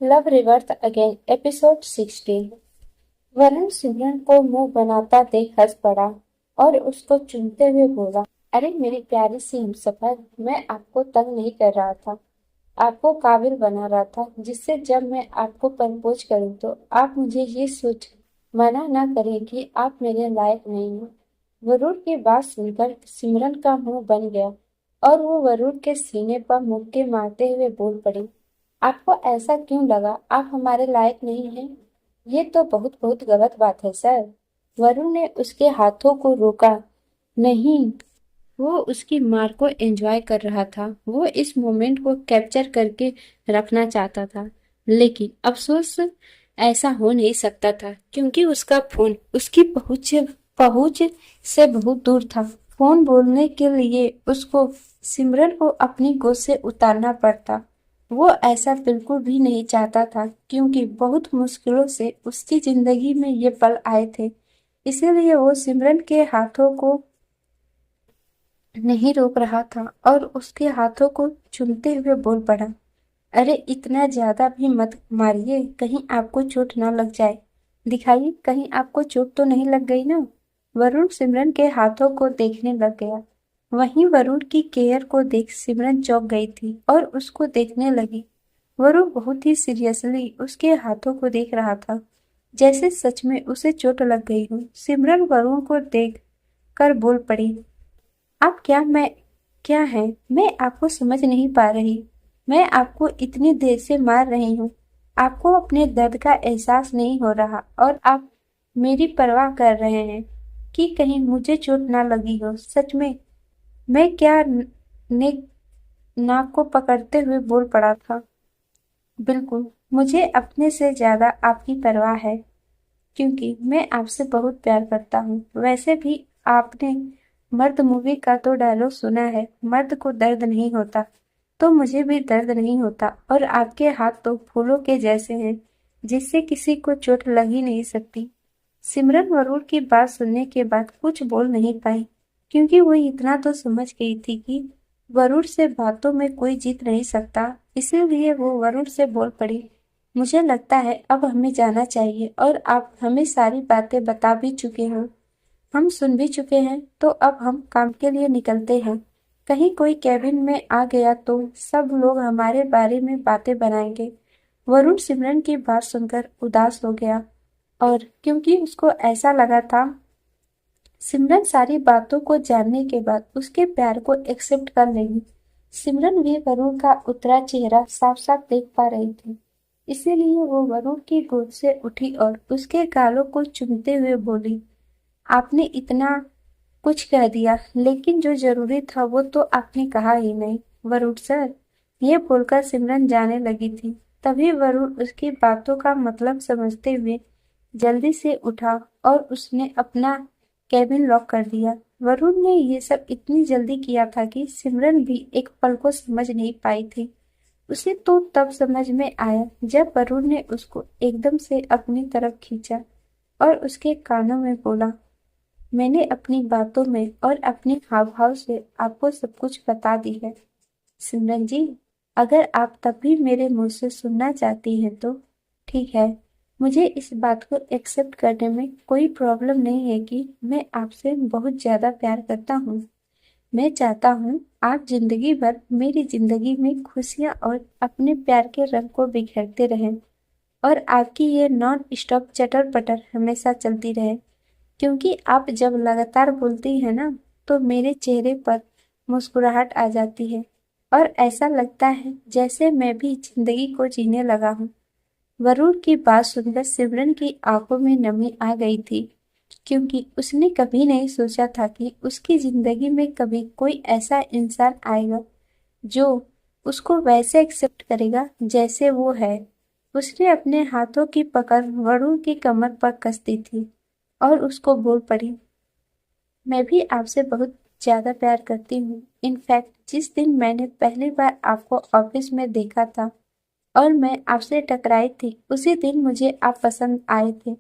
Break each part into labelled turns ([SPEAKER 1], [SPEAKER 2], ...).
[SPEAKER 1] Love reverse again episode 16। Varun Simran को मुंह बनाता देख हंस पड़ा और उसको चूमते हुए बोला, अरे मेरी प्यारी सी हमसफर, मैं आपको तंग नहीं कर रहा था, आपको काबिल बना रहा था जिससे जब मैं आपको प्रपोज करूं तो आप मुझे ये सोच मना ना करें कि आप मेरे लायक नहीं हो। वरुण की बात सुनकर सिमरन का मुंह बन गया और वो वरुण के सीने पर मुक्के मारते हुए बोल पड़ी, आपको ऐसा क्यों लगा? आप हमारे लायक नहीं हैं? ये तो बहुत बहुत गलत बात है सर। वरुण ने उसके हाथों को रोका। नहीं, वो उसकी मार को एंजॉय कर रहा था। वो इस मोमेंट को कैप्चर करके रखना चाहता था, लेकिन अफसोस ऐसा हो नहीं सकता था क्योंकि उसका फोन उसकी पहुंच से बहुत दूर था। फोन बोलने के लिए उसको सिमरन को अपनी गोद से उतारना पड़ता। वो ऐसा बिल्कुल भी नहीं चाहता था क्योंकि बहुत मुश्किलों से उसकी जिंदगी में ये पल आए थे। इसीलिए वो सिमरन के हाथों को नहीं रोक रहा था और उसके हाथों को चूमते हुए बोल पड़ा, अरे इतना ज्यादा भी मत मारिए, कहीं आपको चोट ना लग जाए। दिखाइए, कहीं आपको चोट तो नहीं लग गई ना? वरुण सिमरन के हाथों को देखने लग गया। वहीं वरुण की केयर को देख सिमरन चौंक गई थी और उसको देखने लगी। वरुण बहुत ही सीरियसली उसके हाथों को देख रहा था, जैसे सच में उसे चोट लग गई हो। सिमरन वरुण को देख कर बोल पड़ी, आप क्या है? मैं आपको समझ नहीं पा रही। मैं आपको इतनी देर से मार रही हूँ, आपको अपने दर्द का एहसास नहीं हो रहा और आप मेरी परवाह कर रहे हैं कि कहीं मुझे चोट ना लगी हो। सच में मैं क्या ने नाक को पकड़ते हुए बोल पड़ा था। बिल्कुल, मुझे अपने से ज्यादा आपकी परवाह है क्योंकि मैं आपसे बहुत प्यार करता हूँ। वैसे भी आपने मर्द मूवी का तो डायलॉग सुना है, मर्द को दर्द नहीं होता, तो मुझे भी दर्द नहीं होता। और आपके हाथ तो फूलों के जैसे हैं, जिससे किसी को चोट लग ही नहीं सकती। सिमरन वरुण की बात सुनने के बाद कुछ बोल नहीं पाई क्योंकि वो इतना तो समझ गई थी कि वरुण से बातों में कोई जीत नहीं सकता। इसीलिए वो वरुण से बोल पड़ी, मुझे लगता है अब हमें जाना चाहिए और आप हमें सारी बातें बता भी चुके हो, हम सुन भी चुके हैं, तो अब हम काम के लिए निकलते हैं। कहीं कोई कैबिन में आ गया तो सब लोग हमारे बारे में बातें बनाएंगे। वरुण सिमरन की बात सुनकर उदास हो गया और क्योंकि उसको ऐसा लगा था सिमरन सारी बातों को जानने के बाद उसके प्यार को एक्सेप्ट कर लेगी। सिमरन भी वरुण का उतरा चेहरा साफ साफ देख पा रही थी। इसीलिए वो वरुण की गोद से उठी और उसके गालों को चूमते हुए बोली, आपने इतना कुछ कह दिया, लेकिन जो जरूरी था वो तो आपने कहा ही नहीं। वरुण सर, ये बोलकर सिमरन जाने लगी थी। तभी वरुण उसकी बातों का मतलब समझते हुए जल्दी से उठा और उसने अपना केबिन लॉक कर दिया। वरुण ने ये सब इतनी जल्दी किया था कि सिमरन भी एक पल को समझ नहीं पाई थी। उसे तो तब समझ में आया जब वरुण ने उसको एकदम से अपनी तरफ खींचा और उसके कानों में बोला, मैंने अपनी बातों में और अपने हाव-भाव से आपको सब कुछ बता दी है। सिमरन जी, अगर आप तब भी मेरे मुंह से सुनना चाहती हैं तो ठीक है। मुझे इस बात को एक्सेप्ट करने में कोई प्रॉब्लम नहीं है कि मैं आपसे बहुत ज्यादा प्यार करता हूँ। मैं चाहता हूँ आप जिंदगी भर मेरी जिंदगी में खुशियाँ और अपने प्यार के रंग को बिखेरते रहें और आपकी ये नॉन स्टॉप चटर-पटर हमेशा चलती रहे। क्योंकि आप जब लगातार बोलती हैं ना, तो मेरे चेहरे पर मुस्कुराहट आ जाती है और ऐसा लगता है जैसे मैं भी जिंदगी को जीने लगा हूँ। वरुण की बात सुनकर सिमरन की आंखों में नमी आ गई थी क्योंकि उसने कभी नहीं सोचा था कि उसकी जिंदगी में कभी कोई ऐसा इंसान आएगा जो उसको वैसे एक्सेप्ट करेगा जैसे वो है। उसने अपने हाथों की पकड़ वरुण की कमर पर कस दी थी और उसको बोल पड़ी, मैं भी आपसे बहुत ज्यादा प्यार करती हूँ। इनफैक्ट जिस दिन मैंने पहली बार आपको ऑफिस में देखा था और मैं आपसे टकराई थी, उसी दिन मुझे आप पसंद आए थे।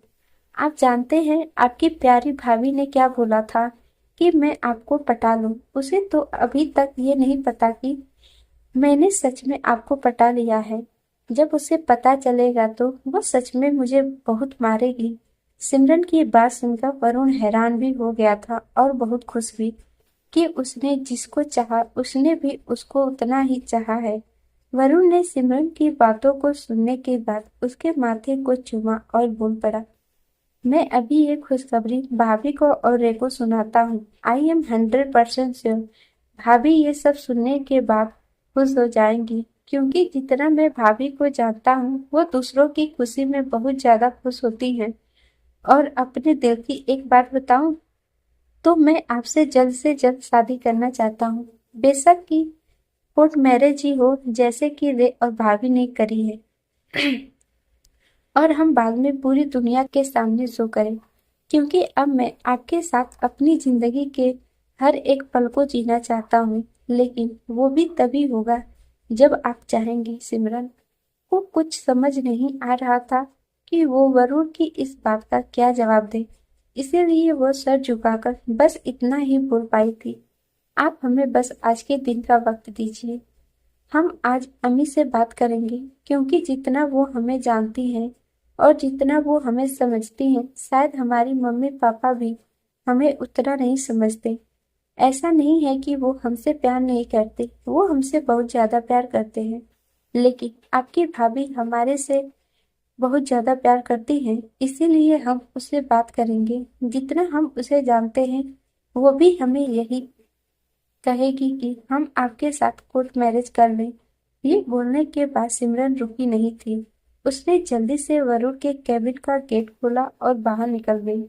[SPEAKER 1] आप जानते हैं आपकी प्यारी भाभी ने क्या बोला था कि मैं आपको पटा लूं। उसे तो अभी तक ये नहीं पता कि मैंने सच में आपको पटा लिया है। जब उसे पता चलेगा तो वो सच में मुझे बहुत मारेगी। सिमरन की बात सुनकर वरुण हैरान भी हो गया था और बहुत खुश भी कि उसने जिसको चाहा उसने भी उसको उतना ही चाहा है। वरुण ने सिमरन की बातों को सुनने के बाद उसके माथे को चूमा और बोल पड़ा, मैं अभी ये खुशखबरी भाभी को और रे को सुनाता हूँ। आई एम 100% श्योर भाभी ये सब सुनने के बाद खुश हो जाएंगी, क्योंकि जितना मैं भाभी को जानता हूँ वो दूसरों की खुशी में बहुत ज्यादा खुश होती हैं। और अपने दिल की एक बात बताऊं तो मैं आपसे जल्द से जल्द शादी करना चाहता हूँ। बेशक कि कोर्ट मैरिज ही हो जैसे कि रे और भाभी ने करी है। और हम बाद में पूरी दुनिया के सामने शो करें, क्योंकि अब मैं आपके साथ अपनी जिंदगी के हर एक पल को जीना चाहता हूँ, लेकिन वो भी तभी होगा जब आप चाहेंगी। सिमरन को कुछ समझ नहीं आ रहा था कि वो वरुण की इस बात का क्या जवाब दे, इसीलिए वो सर झुकाकर बस इतना ही बोल पाई थी, आप हमें बस आज के दिन का वक्त दीजिए। हम आज अम्मी से बात करेंगे, क्योंकि जितना वो हमें जानती हैं और जितना वो हमें समझती हैं, शायद हमारी मम्मी पापा भी हमें उतना नहीं समझते। ऐसा नहीं है कि वो हमसे प्यार नहीं करते, वो हमसे बहुत ज्यादा प्यार करते हैं, लेकिन आपकी भाभी हमारे से बहुत ज्यादा प्यार करती हैं, इसीलिए हम उससे बात करेंगे। जितना हम उसे जानते हैं वो भी हमें यही कहेगी कि हम आपके साथ कोर्ट मैरिज कर लें। ये बोलने के बाद सिमरन रुकी नहीं थी। उसने जल्दी से वरुण के कैबिन का गेट खोला और बाहर निकल गई।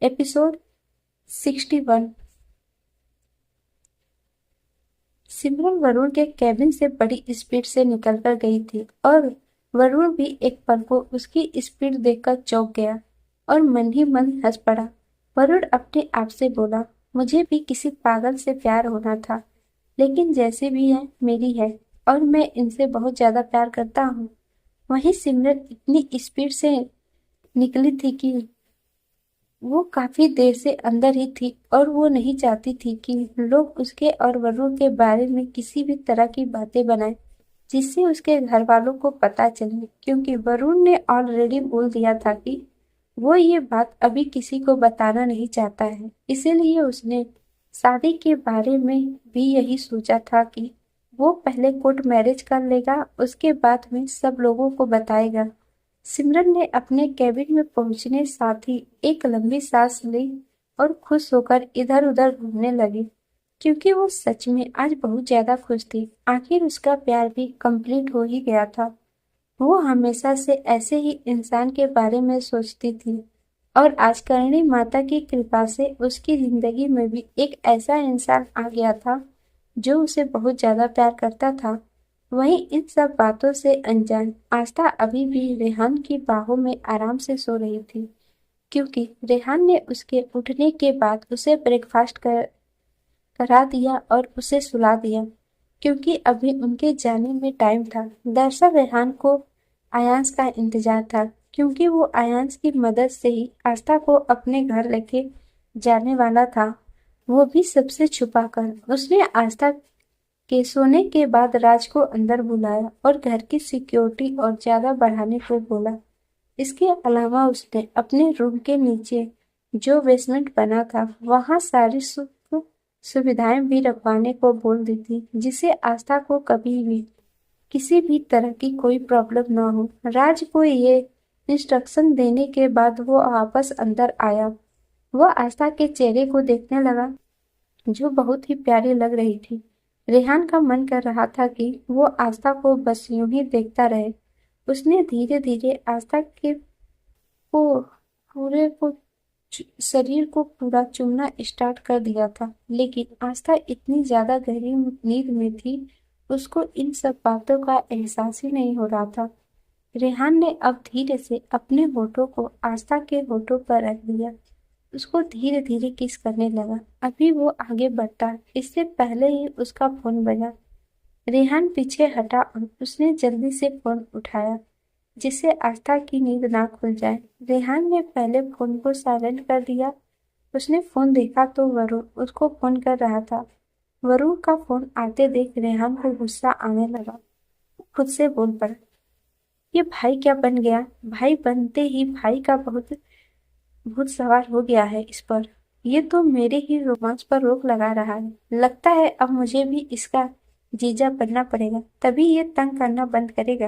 [SPEAKER 1] एपिसोड 61। सिमरन वरुण के कैबिन से बड़ी स्पीड से निकलकर गई थी और वरुण भी एक पल को उसकी स्पीड देखकर चौंक गया और मन ही मन हंस पड़ा। वरुण अपने आप से बोला, मुझे भी किसी पागल से प्यार होना था, लेकिन जैसे भी है मेरी है और मैं इनसे बहुत ज्यादा प्यार करता हूँ। वहीं सिमरन इतनी स्पीड से निकली थी कि वो काफी देर से अंदर ही थी और वो नहीं चाहती थी कि लोग उसके और वरुण के बारे में किसी भी तरह की बातें बनाएं जिससे उसके घर वालों को पता चले, क्योंकि वरुण ने ऑलरेडी बोल दिया था कि वो ये बात अभी किसी को बताना नहीं चाहता है। इसीलिए उसने शादी के बारे में भी यही सोचा था कि वो पहले कोर्ट मैरिज कर लेगा, उसके बाद में सब लोगों को बताएगा। सिमरन ने अपने कैबिन में पहुंचने साथ ही एक लंबी सांस ली और खुश होकर इधर उधर घूमने लगी, क्योंकि वो सच में आज बहुत ज्यादा खुश थी। आखिर उसका प्यार भी कंप्लीट हो ही गया था। वो हमेशा से ऐसे ही इंसान के बारे में सोचती थी और आज करणी माता की कृपा से उसकी जिंदगी में भी एक ऐसा इंसान आ गया था जो उसे बहुत ज्यादा प्यार करता था। वहीं इन सब बातों से अनजान आस्था अभी भी रेहान की बाहों में आराम से सो रही थी, क्योंकि रेहान ने उसके उठने के बाद उसे ब्रेकफास्ट करा दिया और उसे सुला दिया, क्योंकि अभी उनके जाने में टाइम था। दरअसल रेहान को आयांश का इंतजार था, क्योंकि वो आयांश की मदद से ही आस्था को अपने घर लेके जाने वाला था, वो भी सबसे छुपाकर। उसने आस्था के सोने के बाद राज को अंदर बुलाया और घर की सिक्योरिटी और ज्यादा बढ़ाने को बोला। इसके अलावा उसने अपने रूम के नीचे जो बेसमेंट बना था वहां सारी सुख सुविधाएं भी रखवाने को बोल दी थी, जिससे आस्था को कभी भी किसी भी तरह की कोई प्रॉब्लम ना हो। राज को ये इंस्ट्रक्शन देने के बाद वो वापस अंदर आया। वह आस्था के चेहरे को देखने लगा, जो बहुत ही प्यारी लग रही थी। रेहान का मन कर रहा था कि वो आस्था को बस यूं ही देखता रहे। उसने धीरे धीरे आस्था के को पूरे को शरीर को पूरा चूमना स्टार्ट कर दिया था, लेकिन आस्था इतनी ज्यादा गहरी नींद में थी, उसको इन सब बातों का एहसास ही नहीं हो रहा था। रेहान ने अब धीरे से अपने होठों को आस्था के होठों पर रख दिया, उसको धीरे धीरे किस करने लगा। अभी वो आगे बढ़ता इससे पहले ही उसका फोन बजा। रेहान पीछे हटा और उसने जल्दी से फोन उठाया, जिससे आस्था की नींद ना खुल जाए। रेहान ने पहले फोन को साइलेंट कर दिया। उसने फोन देखा तो वरुण उसको फोन कर रहा था। वरुण का फोन आते देख रेहान को गुस्सा आने लगा। खुद से बोल पड़ा, ये भाई क्या बन गया? भाई बनते ही भाई का बहुत भूत सवार हो गया है इस पर। ये तो मेरे ही रोमांच पर रोक लगा रहा है। लगता है अब मुझे भी इसका जीजा बनना पड़ेगा, तभी ये तंग करना बंद करेगा।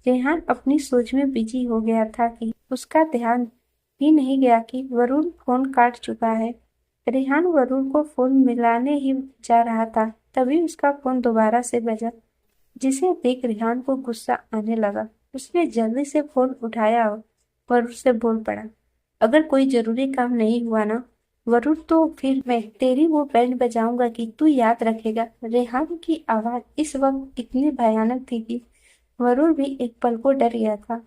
[SPEAKER 1] रेहान अपनी सोच में बिजी हो गया था कि उसका ध्यान ही नहीं गया कि वरुण फोन काट चुका है। रेहान वरुण को फोन मिलाने ही जा रहा था, तभी उसका फोन दोबारा से बजा, जिसे देख रेहान को गुस्सा आने लगा। उसने जल्दी से फोन उठाया और वरुण से बोल पड़ा, अगर कोई जरूरी काम नहीं हुआ ना वरुण, तो फिर मैं तेरी वो बैंड बजाऊंगा कि तू याद रखेगा। रेहान की आवाज इस वक्त इतनी भयानक थी कि वरुण भी एक पल को डर गया था।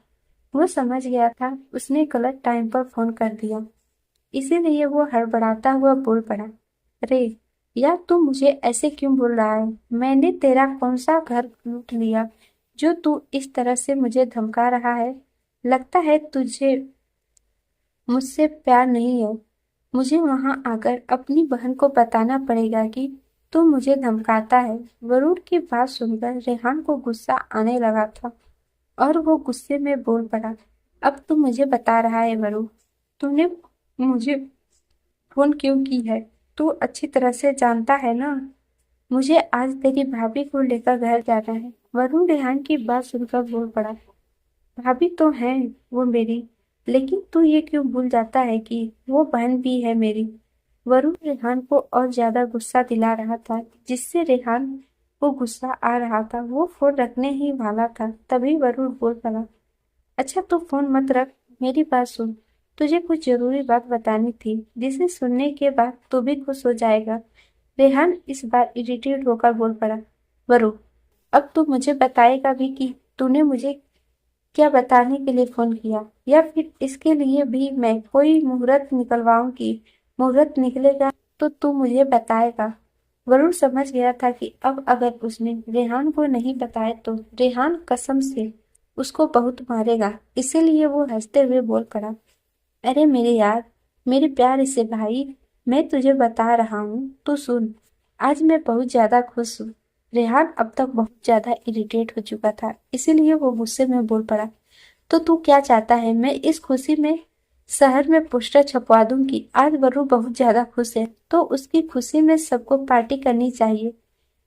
[SPEAKER 1] वो समझ गया था उसने गलत टाइम पर फोन कर दिया, इसीलिए वो हड़बड़ाता हुआ बोल पड़ा, अरे यार तू मुझे ऐसे क्यों बोल रहा है? मैंने तेरा कौन सा घर लूट लिया जो तू इस तरह से मुझे धमका रहा है? लगता है तुझे मुझसे प्यार नहीं है। मुझे वहां आकर अपनी बहन को बताना पड़ेगा कि तू मुझे धमकाता है। वरुण की बात सुनकर रेहान को गुस्सा आने लगा था और वो गुस्से में बोल पड़ा, अब तू मुझे बता रहा है वरुण, तूने मुझे फोन क्यों की है? तू अच्छी तरह से जानता है ना, मुझे आज तेरी भाभी को लेकर घर जाना है। वरुण रेहान की बात सुनकर बोल पड़ा, भाभी तो है वो मेरी, लेकिन तू ये क्यों भूल जाता है कि वो बहन भी है मेरी। वरुण रेहान को और ज्यादा गुस्सा दिला रहा था, जिससे रेहान को गुस्सा आ रहा था। वो फोन रखने ही वाला था, तभी वरुण बोल पड़ा, अच्छा तू फोन मत रख, मेरी बात सुन। तुझे कुछ जरूरी बात बतानी थी, जिसे सुनने के बाद तू भी खुश हो जाएगा। रेहान इस बार इरिटेट होकर बोल पड़ा, वरुण अब तू मुझे बताएगा भी कि तूने मुझे क्या बताने के लिए फोन किया, या फिर इसके लिए भी मैं कोई मुहूर्त निकलवाऊं कि मुहूर्त निकलेगा तो तू मुझे बताएगा। वरुण समझ गया था कि अब अगर उसने रेहान को नहीं बताया तो रेहान कसम से उसको बहुत मारेगा, इसीलिए वो हंसते हुए बोल पड़ा, अरे मेरे यार, मेरे प्यार से भाई, मैं तुझे बता रहा हूँ तो सुन। आज मैं बहुत ज्यादा खुश हूँ। रेहान अब तक बहुत ज्यादा इरिटेट हो चुका था, इसीलिए वो गुस्से में बोल पड़ा, तो तू क्या चाहता है? मैं इस खुशी में शहर में पोस्टर छपवा दूंगी। आज वरुण बहुत ज्यादा खुश है, तो उसकी खुशी में सबको पार्टी करनी चाहिए।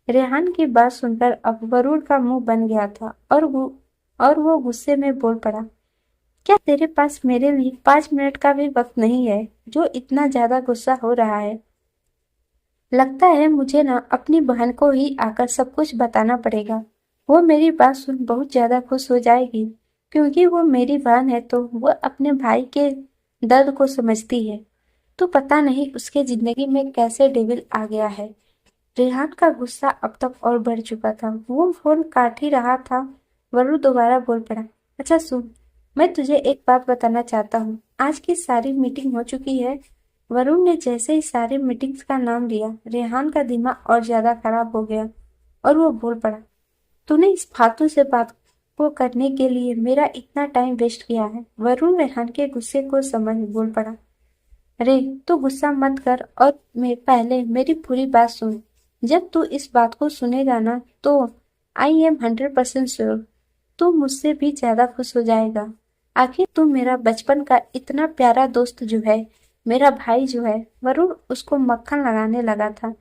[SPEAKER 1] रेहान की बात सुनकर अब वरुण का मुंह बन गया था और वो गुस्से में बोल पड़ा, क्या तेरे पास मेरे लिए 5 मिनट का भी वक्त नहीं है जो इतना ज्यादा गुस्सा हो रहा है? लगता है मुझे ना अपनी बहन को ही आकर सब कुछ बताना पड़ेगा। वो मेरी बात सुन बहुत ज्यादा खुश हो जाएगी, क्योंकि वो मेरी बहन है तो वो अपने भाई के दर्द को समझती है। तो पता नहीं उसके जिंदगी में कैसे डेविल आ गया है। रेहान का गुस्सा अब तक और बढ़ चुका था। वो फोन काट ही रहा था, वरुण दोबारा बोल पड़ा, अच्छा सुन, मैं तुझे एक बात बताना चाहता हूँ। आज की सारी मीटिंग हो चुकी है। वरुण ने जैसे ही सारी मीटिंग्स का नाम लिया, रेहान का दिमाग और ज्यादा खराब हो गया और वो बोल पड़ा, तूने इस फालतू से बात को करने के लिए मेरा इतना टाइम वेस्ट किया है। वरुण रेहान के गुस्से को समझ बोल पड़ा, अरे तू गुस्सा मत कर और पहले मेरी पूरी बात सुन। जब तू इस बात को सुनेगा ना तो आई एम 100% श्योर तू मुझसे भी ज्यादा खुश हो जाएगा। आखिर तू मेरा बचपन का इतना प्यारा दोस्त जो है, मेरा भाई जो है। वरुण उसको मक्खन लगाने लगा था,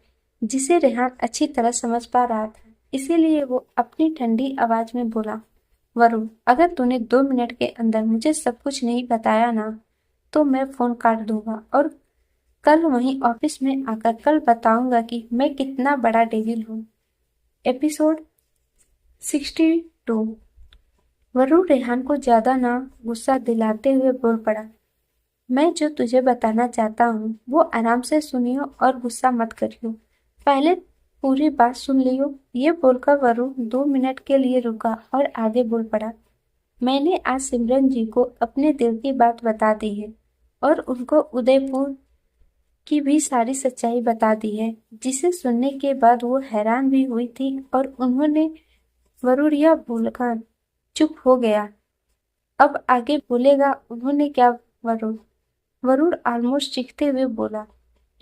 [SPEAKER 1] जिसे रेहान अच्छी तरह समझ पा रहा था, इसीलिए वो अपनी ठंडी आवाज में बोला, वरुण अगर तूने 2 मिनट के अंदर मुझे सब कुछ नहीं बताया ना तो मैं फोन काट दूंगा और कल वहीं ऑफिस में आकर कल बताऊंगा कि मैं कितना बड़ा डेविल हूँ। एपिसोड 62। वरुण रेहान को ज्यादा ना गुस्सा दिलाते हुए बोल पड़ा, मैं जो तुझे बताना चाहता हूँ वो आराम से सुनियो और गुस्सा मत करियो। पहले पूरी बात सुन लियो। ये बोलकर वरुण 2 मिनट के लिए रुका और आगे बोल पड़ा, मैंने आज सिमरन जी को अपने दिल की बात बता दी है और उनको उदयपुर की भी सारी सच्चाई बता दी है, जिसे सुनने के बाद वो हैरान भी हुई थी और उन्होंने वरुण यह बोलकर चुप हो गया। अब आगे बोलेगा उन्होंने क्या? वरुण वरुण ऑलमोस्ट चीखते हुए बोला,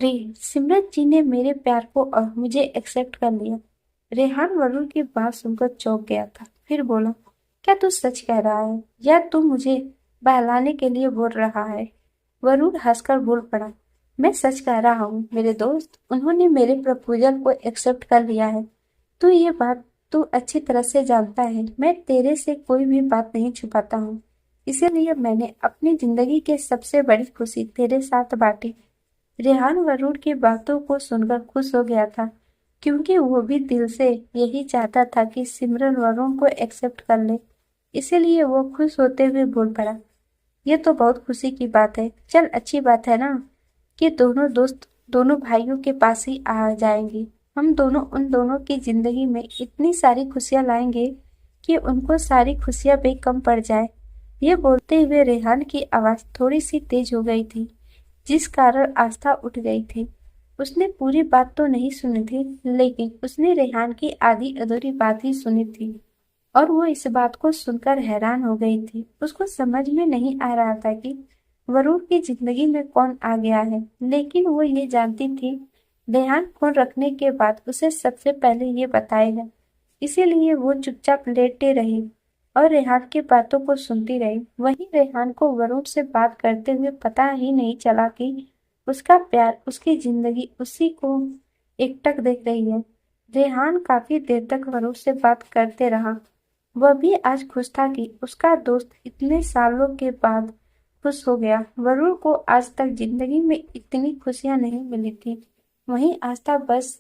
[SPEAKER 1] रे सिमरन जी ने मेरे प्यार को और मुझे एक्सेप्ट कर लिया। रेहान वरुण की बात सुनकर चौंक गया था, फिर बोला, क्या तू सच कह रहा है या तू मुझे बहलाने के लिए बोल रहा है? वरुण हंसकर बोल पड़ा। मैं सच कह रहा हूँ मेरे दोस्त, उन्होंने मेरे प्रपोजल को एक्सेप्ट कर लिया है। तू ये बात तू अच्छी तरह से जानता है, मैं तेरे से कोई भी बात नहीं छुपाता हूँ। इसीलिए मैंने अपनी जिंदगी की सबसे बड़ी खुशी तेरे साथ बांटी। रेहान वरुण की बातों को सुनकर खुश हो गया था, क्योंकि वो भी दिल से यही चाहता था कि सिमरन वरुण को एक्सेप्ट कर ले। इसीलिए वो खुश होते हुए बोल पड़ा, ये तो बहुत खुशी की बात है। चल, अच्छी बात है ना कि दोनों दोस्त दोनों भाइयों के पास ही आ जाएंगे। हम दोनों उन दोनों की जिंदगी में इतनी सारी खुशियां लाएंगे कि उनको सारी खुशियां भी कम पड़ जाए। ये बोलते हुए रेहान की आवाज थोड़ी सी तेज हो गई थी, जिस कारण आस्था उठ गई थी। उसने पूरी बात तो नहीं सुनी थी, लेकिन उसने रेहान की आधी अधूरी बात ही सुनी थी और वो इस बात को सुनकर हैरान हो गई थी। उसको समझ में नहीं आ रहा था कि वरुण की जिंदगी में कौन आ गया है, लेकिन वो ये जानती थी रेहान फोन रखने के बाद उसे सबसे पहले ये बताएगा। इसीलिए वो चुपचाप लेटे रही और रेहान की बातों को सुनती रही। वहीं रेहान को वरुण से बात करते हुए पता ही नहीं चला कि उसका प्यार, उसकी जिंदगी उसी को एकटक देख रही है। रेहान काफी देर तक वरुण से बात करते रहा। वह भी आज खुश था कि उसका दोस्त इतने सालों के बाद खुश हो गया। वरुण को आज तक जिंदगी में इतनी खुशियां नहीं मिली थी। वहीं आस्था बस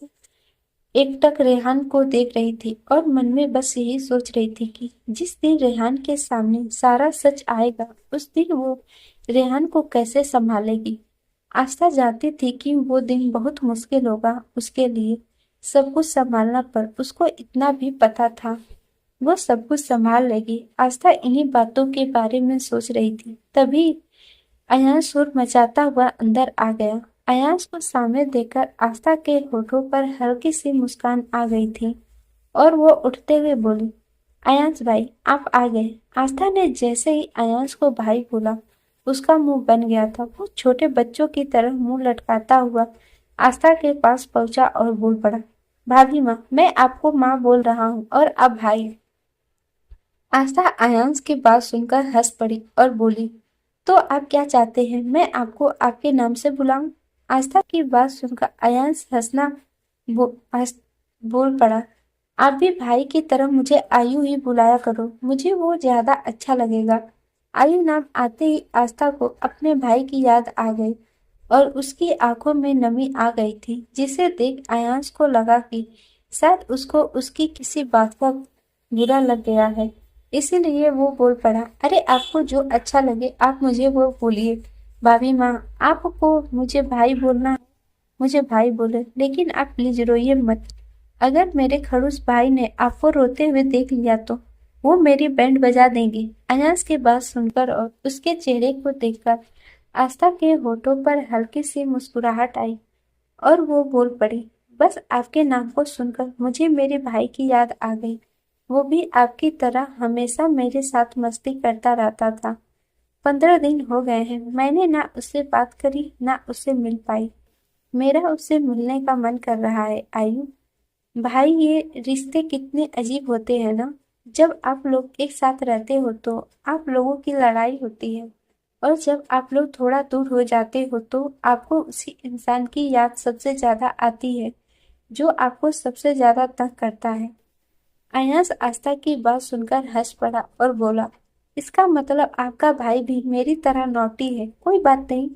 [SPEAKER 1] एकटक रेहान को देख रही थी और मन में बस यही सोच रही थी कि जिस दिन रेहान के सामने सारा सच आएगा, उस दिन वो रेहान को कैसे संभालेगी। आस्था जानती थी कि वो दिन बहुत मुश्किल होगा उसके लिए। सब कुछ संभालना, पर उसको इतना भी पता था वो सब कुछ संभाल लेगी। आस्था इन्हीं बातों के बारे में सोच रही थी, तभी अयांश शोर मचाता हुआ अंदर आ गया। अयांश को सामने देखकर आस्था के होठों पर हल्की सी मुस्कान आ गई थी और वो उठते हुए बोली, अयांश भाई, आप आ गए। आस्था ने जैसे ही अयांश को भाई बोला, उसका मुंह बन गया था। वो छोटे बच्चों की तरह मुंह लटकाता हुआ आस्था के पास पहुंचा और बोल पड़ा, भाभी माँ, मैं आपको माँ बोल रहा हूँ और अब भाई। आस्था अयांश की बात सुनकर हंस पड़ी और बोली, तो आप क्या चाहते हैं, मैं आपको आपके नाम से बुलाऊं? आस्था की बात सुनकर अयांश हंस बोल पड़ा, आप भी भाई की तरह मुझे आयु ही बुलाया करो, मुझे वो ज्यादा अच्छा लगेगा। आयु नाम आते ही आस्था को अपने भाई की याद आ गई और उसकी आंखों में नमी आ गई थी, जिसे देख अयांश को लगा कि शायद उसको उसकी किसी बात का बुरा लग गया है। इसीलिए वो बोल पड़ा, अरे आपको जो अच्छा लगे आप मुझे वो बोलिए। भाभी माँ, आपको मुझे भाई बोलना है, मुझे भाई बोले, लेकिन आप प्लीज रोइए मत। अगर मेरे खड़ूस भाई ने आपको रोते हुए देख लिया तो वो मेरी बैंड बजा देंगे। अयास की बात सुनकर और उसके चेहरे को देखकर आस्था के होठों पर हल्की सी मुस्कुराहट आई और वो बोल पड़ी, बस आपके नाम को सुनकर मुझे मेरे भाई की याद आ गई। वो भी आपकी तरह हमेशा मेरे साथ मस्ती करता रहता था। 15 दिन हो गए हैं, मैंने ना उससे बात करी ना उससे मिल पाई। मेरा उससे मिलने का मन कर रहा है। आयु भाई, ये रिश्ते कितने अजीब होते हैं ना। जब आप लोग एक साथ रहते हो तो आप लोगों की लड़ाई होती है, और जब आप लोग थोड़ा दूर हो जाते हो तो आपको उसी इंसान की याद सबसे ज्यादा आती है जो आपको सबसे ज्यादा तंग करता है। अय्याज आस्था की बात सुनकर हंस पड़ा और बोला, इसका मतलब आपका भाई भी मेरी तरह नौटी है। कोई बात नहीं,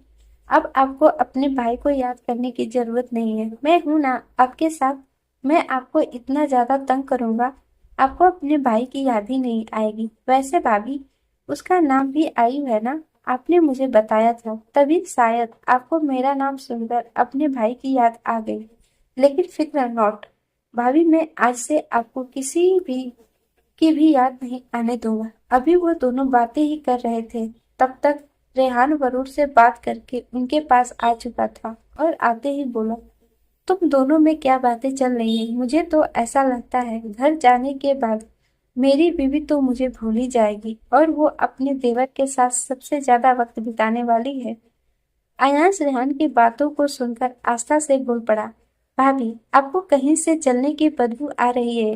[SPEAKER 1] अब आपको अपने भाई को याद करने की जरूरत नहीं है। मैं हूं ना आपके साथ। मैं आपको इतना ज्यादा तंग करूंगा, आपको अपने भाई की याद ही नहीं आएगी। वैसे भाभी, उसका नाम भी आयु है ना? आपने मुझे बताया था, तभी शायद आपको मेरा नाम सुनकर अपने भाई की याद आ गई। लेकिन फिक्र नॉट भाभी, मैं आज से आपको किसी भी की भी याद नहीं आने दूंगा। अभी वो दोनों बातें ही कर रहे थे, तब तक रेहान वरुण से बात करके उनके पास आ चुका था और आते ही बोला, तुम दोनों में क्या बातें चल रही हैं? मुझे तो ऐसा लगता है घर जाने के बाद मेरी बीवी तो मुझे भूल ही जाएगी और वो अपने देवर के साथ सबसे ज्यादा वक्त बिताने वाली है। अयास रेहान की बातों को सुनकर आस्था से बोल पड़ा, भाभी, आपको कहीं से जलने की बदबू आ रही है।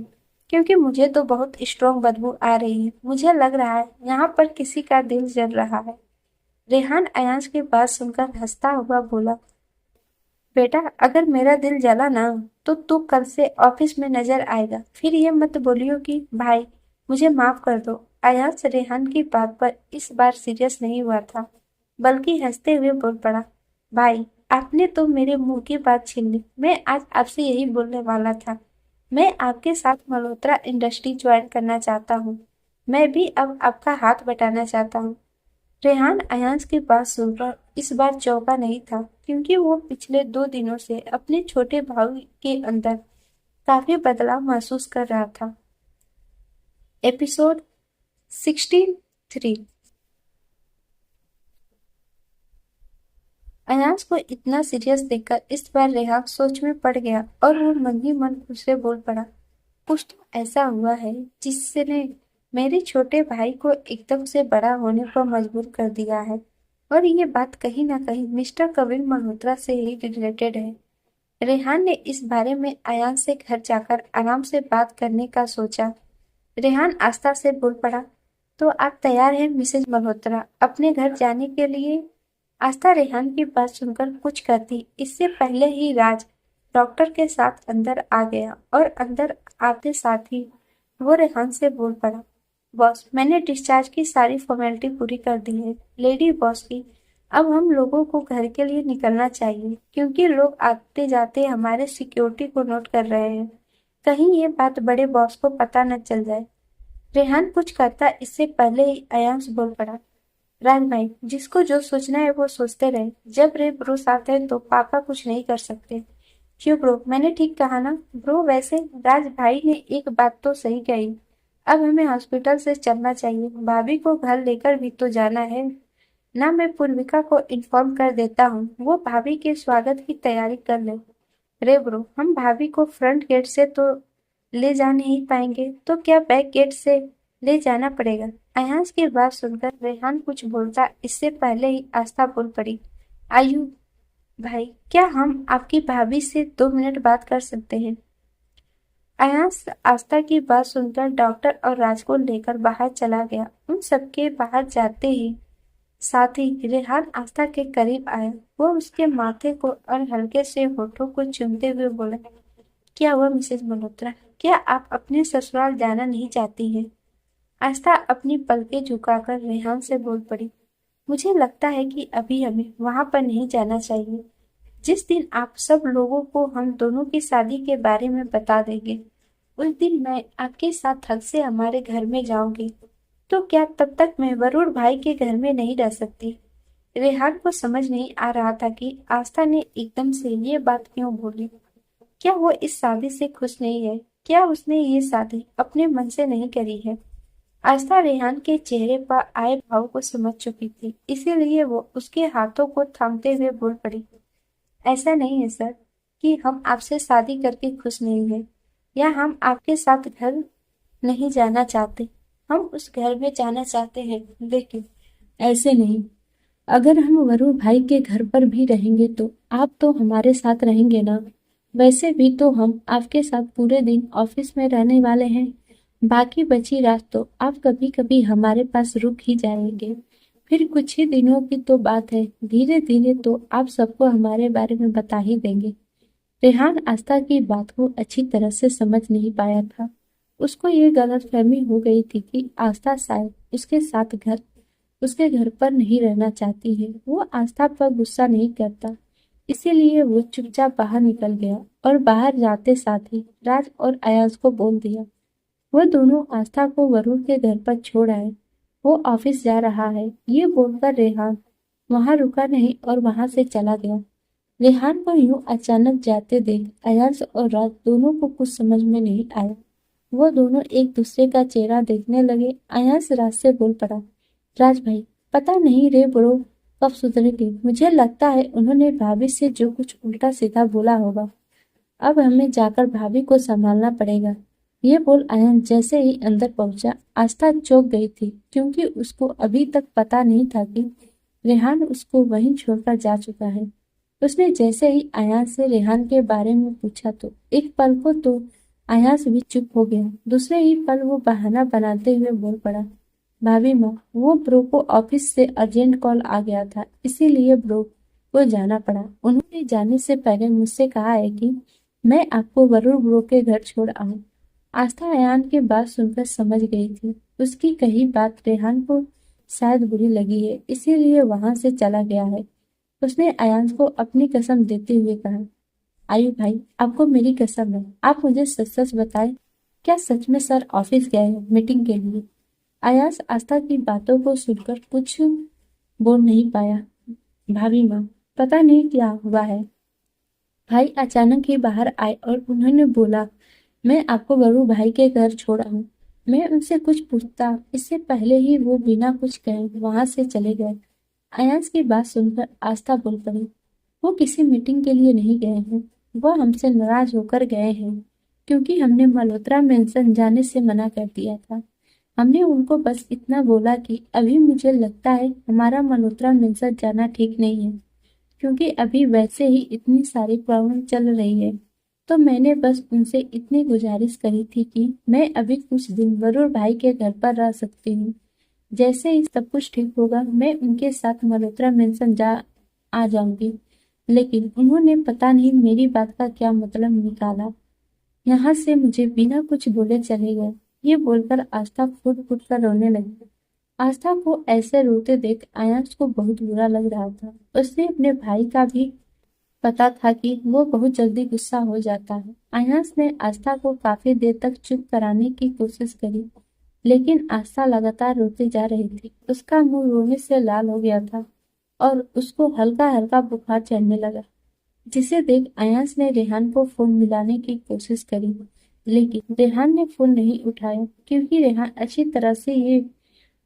[SPEAKER 1] क्योंकि मुझे तो बहुत स्ट्रॉन्ग बदबू आ रही है। मुझे लग रहा है यहाँ पर किसी का दिल जल रहा है। रेहान अयांश की बात सुनकर हंसता हुआ बोला, बेटा अगर मेरा दिल जला ना तो तू कल से ऑफिस में नजर आएगा। फिर ये मत बोलियो कि भाई मुझे माफ कर दो। अयांश रेहान की बात पर इस बार सीरियस नहीं हुआ था, बल्कि हंसते हुए बोल पड़ा, भाई आपने तो मेरे मुंह की बात छीन ली। मैं आज आपसे यही बोलने वाला था। मैं आपके साथ मल्होत्रा इंडस्ट्री ज्वाइन करना चाहता हूँ। मैं भी अब आपका हाथ बटाना चाहता हूँ। रेहान अयांश की बात सुनकर इस बार चौंका नहीं था, क्योंकि वो पिछले 2 दिनों से अपने छोटे भाई के अंदर काफी बदलाव महसूस कर रहा था। एपिसोड 63। अयांश को इतना सीरियस देखकर इस बार रेहान सोच में पड़ गया और वो मन ही मन उसे बोल पड़ा, कुछ तो ऐसा हुआ है जिसने मेरे छोटे भाई को एकदम से बड़ा होने पर मजबूर कर दिया है। और ये बात कहीं ना कहीं मिस्टर कविन मल्होत्रा से ही रिलेटेड है। रेहान ने इस बारे में अयान से घर जाकर आराम से बात करने का सोचा। रेहान आस्था से बोल पड़ा, तो आप तैयार हैं मिसेज मल्होत्रा अपने घर जाने के लिए? आस्था रेहान की बात सुनकर कुछ कहती इससे पहले ही राज डॉक्टर के साथ अंदर आ गया और अंदर आते साथ ही वो रेहान से बोल पड़ा, बॉस मैंने डिस्चार्ज की सारी फॉर्मेलिटी पूरी कर दी है लेडी बॉस की। अब हम लोगों को घर के लिए निकलना चाहिए, क्योंकि लोग आते जाते हमारे सिक्योरिटी को नोट कर रहे हैं। कहीं ये बात बड़े बॉस को पता न चल जाए। रेहान कुछ करता इससे पहले ही अयांश बोल पड़ा, राज भाई जिसको जो सोचना है वो सोचते रहे। जब रे ब्रो साथ है तो पापा कुछ नहीं कर सकते। क्यों ब्रो, मैंने ठीक कहा ना? ब्रो वैसे राज भाई ने एक बात तो सही कही। अब हमें हॉस्पिटल से चलना चाहिए। भाभी को घर लेकर भी तो जाना है ना। मैं पूर्विका को इन्फॉर्म कर देता हूँ, वो भाभी के स्वागत की तैयारी कर ले। रे ब्रो, हम भाभी को फ्रंट गेट से तो ले जा नहीं पाएंगे, तो क्या बैक गेट से ले जाना पड़ेगा? अयांश की बात सुनकर रेहान कुछ बोलता इससे पहले ही आस्था बोल पड़ी, आयु भाई क्या हम आपकी भाभी से 2 मिनट बात कर सकते हैं? अयांश आस्था की बात सुनकर डॉक्टर और राज को लेकर बाहर चला गया। उन सबके बाहर जाते ही साथ ही रेहान आस्था के करीब आया। वो उसके माथे को और हल्के से होठों को चूमते हुए बोला, क्या हुआ मिसेज मल्होत्रा, क्या आप अपने ससुराल जाना नहीं चाहती हैं? आस्था अपनी पलकें झुकाकर रेहान से बोल पड़ी, मुझे लगता है कि अभी हमें वहां पर नहीं जाना चाहिए। जिस दिन आप सब लोगों को हम दोनों की शादी के बारे में बता देंगे, उस दिन मैं आपके साथ हक से हमारे घर में जाऊंगी। तो क्या तब तक मैं वरुण भाई के घर में नहीं रह सकती? रेहान को समझ नहीं आ रहा था कि आस्था ने एकदम से ये बात क्यों बोली। क्या वो इस शादी से खुश नहीं है? क्या उसने ये शादी अपने मन से नहीं करी है? आस्था रेहान के चेहरे पर आए भाव को समझ चुकी थी, इसीलिए वो उसके हाथों को थामते हुए बोल पड़ी, ऐसा नहीं है सर कि हम आपसे शादी करके खुश नहीं हैं, या हम आपके साथ घर नहीं जाना चाहते। हम उस घर में जाना चाहते हैं, लेकिन ऐसे नहीं। अगर हम वरुण भाई के घर पर भी रहेंगे तो आप तो हमारे साथ रहेंगे ना। वैसे भी तो हम आपके साथ पूरे दिन ऑफिस में रहने वाले हैं। बाकी बची रात तो आप कभी कभी हमारे पास रुक ही जाएंगे। फिर कुछ ही दिनों की तो बात है, धीरे धीरे तो आप सबको हमारे बारे में बता ही देंगे। रेहान आस्था की बात को अच्छी तरह से समझ नहीं पाया था। उसको ये गलतफहमी हो गई थी कि आस्था शायद उसके घर पर नहीं रहना चाहती है। वो आस्था पर गुस्सा नहीं करता, इसीलिए वो चुपचाप बाहर निकल गया और बाहर जाते साथ ही राज और अयाज को बोल दिया। वो दोनों आस्था को वरुण के घर पर छोड़ आए। वो ऑफिस जा रहा है ये बोलकर रेहान वहां रुका नहीं और वहां से चला गया। रेहान को यूं अचानक जाते देख अयाज और राज दोनों को कुछ समझ में नहीं आया। वो दोनों एक दूसरे का चेहरा देखने लगे। अयाज राज से बोल पड़ा, राज भाई पता नहीं रे ब्रो कब सुधरेंगे। मुझे लगता है उन्होंने भाभी से जो कुछ उल्टा सीधा बोला होगा। अब हमें जाकर भाभी को संभालना पड़ेगा। ये बोल अयन जैसे ही अंदर पहुंचा, आस्था चौंक गई थी, क्योंकि उसको अभी तक पता नहीं था कि रेहान उसको वहीं छोड़कर जा चुका है। उसने जैसे ही अयान से रेहान के बारे में पूछा तो एक पल को तो आयास भी चुप हो गया। दूसरे ही पल वो बहाना बनाते हुए बोल पड़ा, भाभी माँ, वो ब्रो को ऑफिस से अर्जेंट कॉल आ गया था, इसीलिए ब्रो को जाना पड़ा। उन्होंने जाने से पहले मुझसे कहा है कि मैं आपको वरुण ब्रो के घर छोड़ आऊं। आस्था अयान की बात सुनकर समझ गई थी। उसकी कही बात रेहान को शायद बुरी लगी है, इसीलिए वहां से चला गया है। उसने अयान को अपनी कसम देते हुए कहा, आयु भाई, आपको मेरी कसम है, आप मुझे सच सच बताएं, क्या सच में सर ऑफिस गए हैं मीटिंग के लिए? अयास आस्था की बातों को सुनकर कुछ बोल नहीं पाया। भाभी माँ, पता नहीं क्या हुआ है। भाई अचानक ही बाहर आए और उन्होंने बोला, मैं आपको वरुण भाई के घर छोड़ आऊं। मैं उनसे कुछ पूछता, इससे पहले ही वो बिना कुछ कहे वहां से चले गए। अयास की बात सुनकर आस्था बोल पड़ी, वो किसी मीटिंग के लिए नहीं गए हैं, वह हमसे नाराज होकर गए हैं, क्योंकि हमने मल्होत्रा मेंशन जाने से मना कर दिया था। हमने उनको बस इतना बोला कि अभी मुझे लगता है हमारा मल्होत्रा मेंशन जाना ठीक नहीं है, क्योंकि अभी वैसे ही इतनी सारी प्रॉब्लम चल रही है। तो मैंने बस उनसे इतनी गुजारिश करी थी कि मैं अभी कुछ दिन वरुण भाई के घर पर रह सकती हूँ। जैसे ही सब कुछ ठीक होगा मैं उनके साथ मल्होत्रा मेंशन जा आ जाऊंगी। लेकिन उन्होंने पता नहीं मेरी बात का क्या मतलब निकाला, यहाँ से मुझे बिना कुछ बोले चले गए। ये बोलकर आस्था फूट फूट कर रोने लगी। आस्था को ऐसे रोते देख आयांश को बहुत बुरा लग रहा था। उसने अपने भाई का भी पता था कि वो बहुत जल्दी गुस्सा हो जाता है। आयांश ने आस्था को काफी देर तक चुप कराने की कोशिश करी, लेकिन आस्था लगातार रोती जा रही थी। उसका मुंह रोने से लाल हो गया था और उसको हल्का हल्का बुखार चढ़ने लगा, जिसे देख अयास ने रेहान को फोन मिलाने की कोशिश करी, लेकिन रेहान ने फोन नहीं उठाया, क्योंकि रेहान अच्छी तरह से ये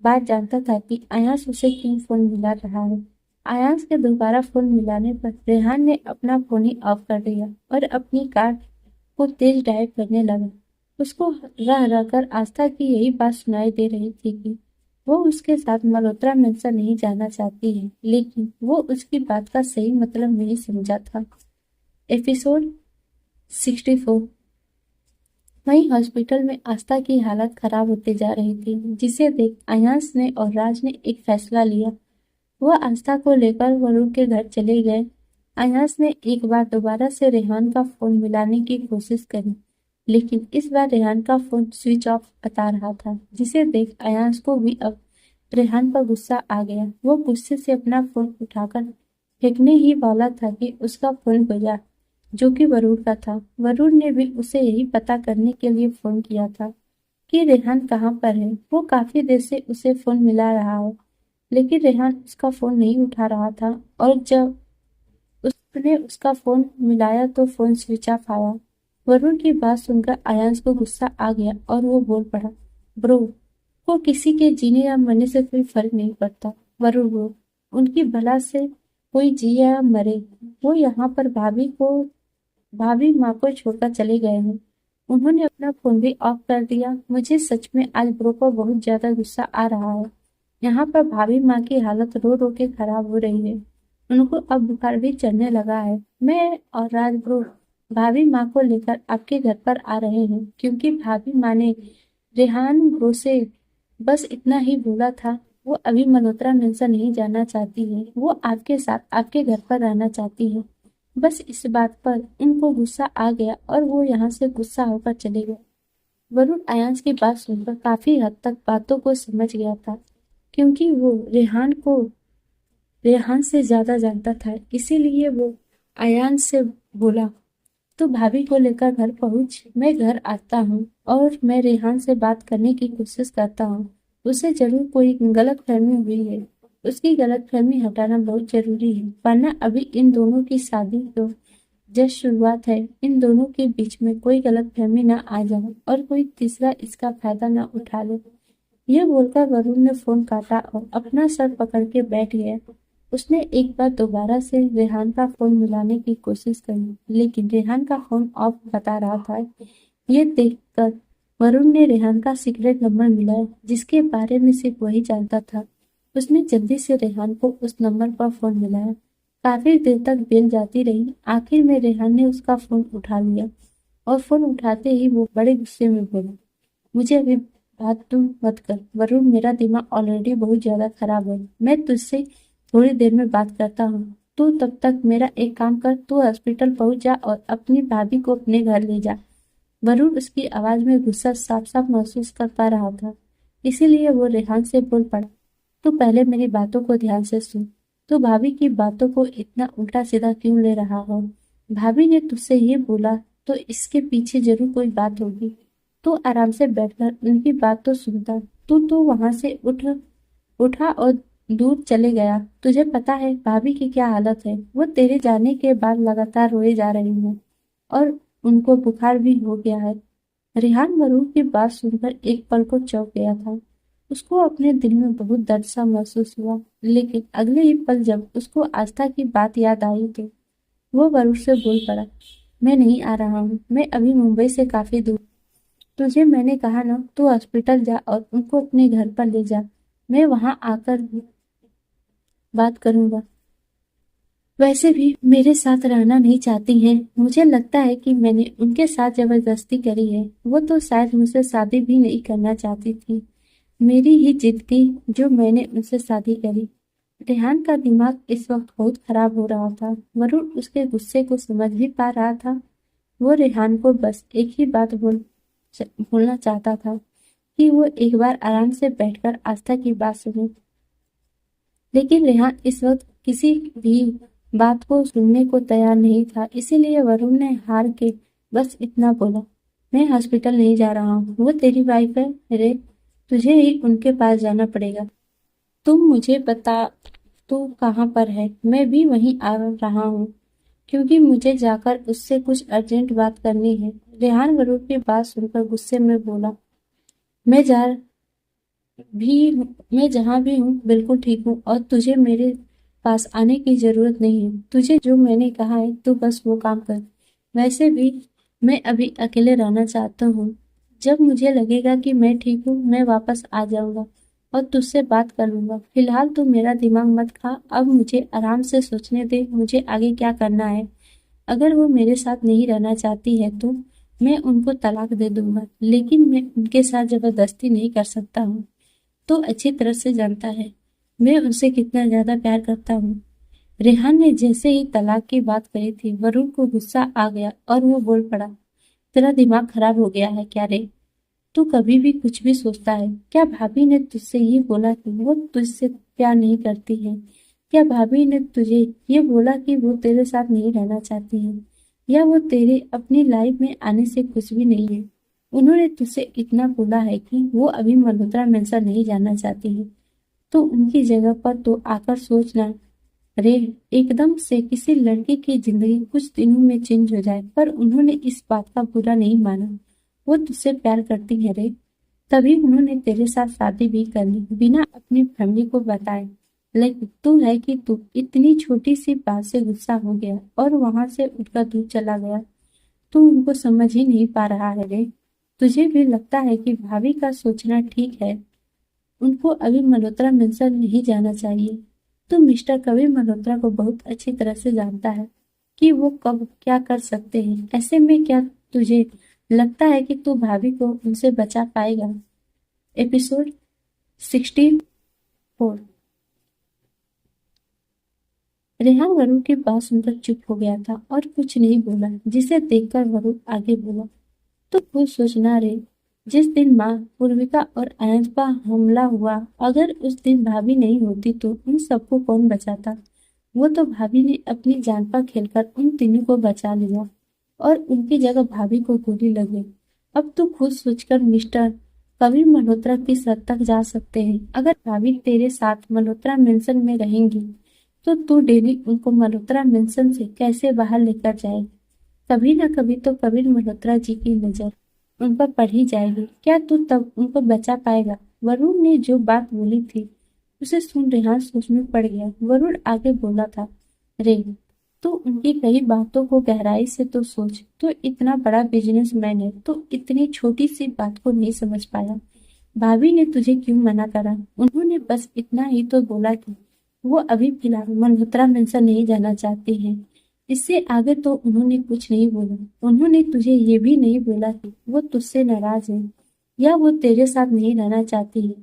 [SPEAKER 1] बात जानता था कि अयास उसे क्यों फोन मिला रहा है। अयास के दोबारा फोन मिलाने पर रेहान ने अपना फोन ही ऑफ कर दिया और अपनी कार को तेज ड्राइव करने लगा। उसको रह रहकर आस्था की यही बात सुनाई दे रही थी कि वो उसके साथ मल्होत्रा मेंशन नहीं जाना चाहती है, लेकिन वो उसकी बात का सही मतलब नहीं समझा था। एपिसोड 64। वहीं हॉस्पिटल में आस्था की हालत खराब होती जा रही थी, जिसे देख अयास ने और राज ने एक फैसला लिया। वह आस्था को लेकर वरुण के घर चले गए। अयास ने एक बार दोबारा से रेहान का फोन मिलाने की कोशिश करी, लेकिन इस बार रेहान का फोन स्विच ऑफ बता रहा था, जिसे देख अयास को भी अब रेहान पर गुस्सा आ गया। वो गुस्से से अपना फोन उठाकर फेंकने ही वाला था कि उसका फोन बजा, जो कि वरुण का था। वरुण ने भी उसे यही पता करने के लिए फोन किया था कि रेहान कहाँ पर है। वो काफी देर से उसे फोन मिला रहा है, लेकिन रेहान उसका फोन नहीं उठा रहा था, और जब उसने उसका फोन मिलाया तो फोन स्विच ऑफ आया। वरुण की बात सुनकर आयांश को गुस्सा आ गया और वो बोल पड़ा, ब्रो, को किसी के जीने या मरने से कोई फर्क नहीं पड़ता। वरुण ब्रो, उनकी भला से कोई जिए या मरे, वो यहाँ पर भाभी माँ को छोड़कर चले गए हैं। उन्होंने अपना फोन भी ऑफ कर दिया। मुझे सच में आज ब्रो को बहुत ज्यादा गुस्सा आ रहा है। यहाँ पर भाभी माँ की हालत रो रो के खराब हो रही है। उनको अब बुखार भी चढ़ने लगा है। मैं और राज ब्रो भाभी माँ को लेकर आपके घर पर आ रहे हैं, क्योंकि भाभी माँ ने रेहान ब्रो से बस इतना ही बोला था। वो अभी मल्होत्रा मेंशन नहीं जाना चाहती है, वो आपके साथ आपके घर पर रहना चाहती है। बस इस बात पर उनको गुस्सा आ गया और वो यहाँ से गुस्सा होकर चले गए। वरुण अयांश की बात सुनकर काफी हद तक बातों को समझ गया था, क्योंकि वो रेहान से ज्यादा जानता था। इसीलिए वो अयांश से बोला, तो भाभी को लेकर घर पहुंच, मैं घर आता हूँ और मैं रेहान से बात करने की कोशिश करता हूँ। उसे जरूर कोई गलत फहमी हुई है। उसकी गलत फहमी हटाना बहुत जरूरी है, वरना अभी इन दोनों की शादी तो जस्ट शुरुआत है। इन दोनों के बीच में कोई गलत फहमी ना आ जाए और कोई तीसरा इसका फायदा ना उठा ले। यह बोलकर वरुण ने फोन काटा और अपना सर पकड़ के बैठ गया। उसने एक बार दोबारा से रेहान का फोन मिलाने की कोशिश करी, लेकिन रेहान का फोन ऑफ बता रहा था। ये देखकर वरुण ने रेहान का सीक्रेट नंबर मिलाया, जिसके बारे में सिर्फ वही जानता था। उसने जल्दी से रेहान को उस नंबर पर फोन मिलाया। काफी देर तक बेल जाती रही। आखिर में रेहान ने उसका फोन उठा लिया और फोन उठाते ही वो बड़े गुस्से में बोला, मुझे अभी बात तुम मत कर वरुण, मेरा दिमाग ऑलरेडी बहुत ज्यादा खराब है। मैं तुझसे थोड़ी देर में बात करता हूँ। तू तब तक मेरा एक काम कर, तू हॉस्पिटल पहुंच जा और अपनी भाभी को अपने घर ले जा। वरुण उसकी आवाज में गुस्सा साफ साफ महसूस कर पा रहा था, इसीलिए वो रेहान से बोल पड़ा, तू पहले मेरी बातों को ध्यान से सुन। तू भाभी की बातों को इतना उल्टा सीधा क्यों ले रहा हो? भाभी ने तुझसे ये बोला तो इसके पीछे जरूर कोई बात होगी। तू आराम से बैठकर उनकी बात तो सुनता। तू तो वहां से उठा और दूर चले गया। तुझे पता है भाभी की क्या हालत है? वो तेरे जाने के बाद लगातार रोए जा रही है और उनको बुखार भी हो गया है। रेहान वरुण की बात सुनकर एक पल को चौंक गया था। उसको अपने दिल में बहुत दर्द सा महसूस हुआ, लेकिन अगले ही पल जब उसको आस्था की बात याद आई तो वो वरुण से बोल पड़ा, मैं नहीं आ रहा हूँ, मैं अभी मुंबई से काफी दूर। तुझे मैंने कहा ना, तू हॉस्पिटल जा और उनको अपने घर पर ले जा। मैं वहां आकर बात करूंगा। वैसे भी मेरे साथ रहना नहीं चाहती हैं। मुझे लगता है कि मैंने उनके साथ जबरदस्ती करी है। वो तो शायद मुझसे शादी भी नहीं करना चाहती थी। मेरी ही जिद थी जो मैंने उनसे शादी करी। रेहान का दिमाग इस वक्त बहुत खराब हो रहा था। वरुण उसके गुस्से को समझ भी पा रहा था। वो रेहान को बस एक ही बात बोलना चाहता था कि वो एक बार आराम से बैठकर आस्था की बात सुने। लेकिन रेहान इस वक्त किसी भी बात को सुनने को तैयार नहीं था, इसीलिए वरुण ने हार के बस इतना बोला, मैं हॉस्पिटल नहीं जा रहा हूँ। वो तेरी वाइफ है रे, तुझे ही उनके पास जाना पड़ेगा। तुम मुझे बता तू कहाँ पर है? मैं भी वहीं आ रहा हूँ, क्योंकि मुझे जाकर उससे कुछ अर्जेंट बात करनी है। रेहान वरुण की बात सुनकर गुस्से में बोला, मैं जा भी मैं जहाँ भी हूँ बिल्कुल ठीक हूँ और तुझे मेरे पास आने की जरूरत नहीं है। तुझे जो मैंने कहा है तू बस वो काम कर। वैसे भी मैं अभी अकेले रहना चाहता हूँ। जब मुझे लगेगा कि मैं ठीक हूँ मैं वापस आ जाऊंगा और तुझसे बात कर लूंगा। फिलहाल तू मेरा दिमाग मत खा, अब मुझे आराम से सोचने दे मुझे आगे क्या करना है। अगर वो मेरे साथ नहीं रहना चाहती है तो मैं उनको तलाक दे दूंगा, लेकिन मैं उनके साथ जबरदस्ती नहीं कर सकता हूँ। तो अच्छी तरह से जानता है मैं उनसे कितना ज्यादा प्यार करता हूँ। रेहान ने जैसे ही तलाक की बात कही थी, वरुण को गुस्सा आ गया और वो बोल पड़ा, तेरा दिमाग खराब हो गया है क्या रे? तू कभी भी कुछ भी सोचता है क्या? भाभी ने तुझसे ये बोला कि वो तुझसे प्यार नहीं करती है? क्या भाभी ने तुझे ये बोला कि वो तेरे साथ नहीं रहना चाहती है, या वो तेरे अपनी लाइफ में आने से कुछ भी नहीं है? उन्होंने तुझसे इतना बोला है कि वो अभी मल्होत्रा मेंशन नहीं जाना चाहती है, तो उनकी जगह पर तो आकर सोचना रे, एकदम से किसी लड़की की जिंदगी कुछ दिनों में चेंज हो जाए। पर उन्होंने इस बात का बुरा नहीं माना। वो तुझसे प्यार करती है रे, तभी उन्होंने तेरे साथ शादी भी कर ली बिना अपनी फैमिली को बताए। लेकिन तू है कि तू इतनी छोटी सी बात से गुस्सा हो गया और वहां से उठकर दूर चला गया। तू उनको समझ ही नहीं पा रहा है रे। तुझे भी लगता है कि भाभी का सोचना ठीक है, उनको अभी मल्होत्रा मेंशन नहीं जाना चाहिए। तो मिस्टर कबीर मल्होत्रा को बहुत अच्छी तरह से जानता है कि वो कब क्या कर सकते हैं। ऐसे में क्या तुझे लगता है कि तू भाभी को उनसे बचा पाएगा? एपिसोड 64। रेहान वरुण की बात सुनकर चुप हो गया था और कुछ नहीं बोला, जिसे देखकर वरुण आगे बोला, तो खुद सोचना रे, जिस दिन माँ पूर्विका और अयंज पर हमला हुआ, अगर उस दिन भाभी नहीं होती तो उन सबको कौन बचाता? वो तो भाभी ने अपनी जान पर खेलकर उन तीनों को बचा लिया और उनकी जगह भाभी को गोली लग गई। अब तो खुद सोचकर मिस्टर कबीर मल्होत्रा किस हद तक जा सकते हैं। अगर भाभी तेरे साथ मल्होत्रा मेंशन में रहेंगी तो तू डेली उनको मल्होत्रा मेंशन से कैसे बाहर लेकर जाए? कभी न कभी तो कबीर मल्होत्रा जी की नजर उन पर पड़ ही जाएगी। क्या तू तब उनको बचा पाएगा? वरुण ने जो बात बोली थी उसे सुन रेहान सोच में पड़ गया। वरुण आगे बोला था, रे, तो उनकी कई बातों को गहराई से तो सोच। तो इतना बड़ा बिजनेसमैन है तो इतनी छोटी सी बात को नहीं समझ पाया। भाभी ने तुझे क्यों मना करा? उन्होंने बस इतना ही तो बोला कि वो अभी फिलहाल मल्होत्रा मेंशन नहीं जाना चाहती हैं। इससे आगे तो उन्होंने कुछ नहीं बोला। उन्होंने तुझे ये भी नहीं बोला कि वो तुझसे नाराज है या वो तेरे साथ नहीं रहना चाहती है।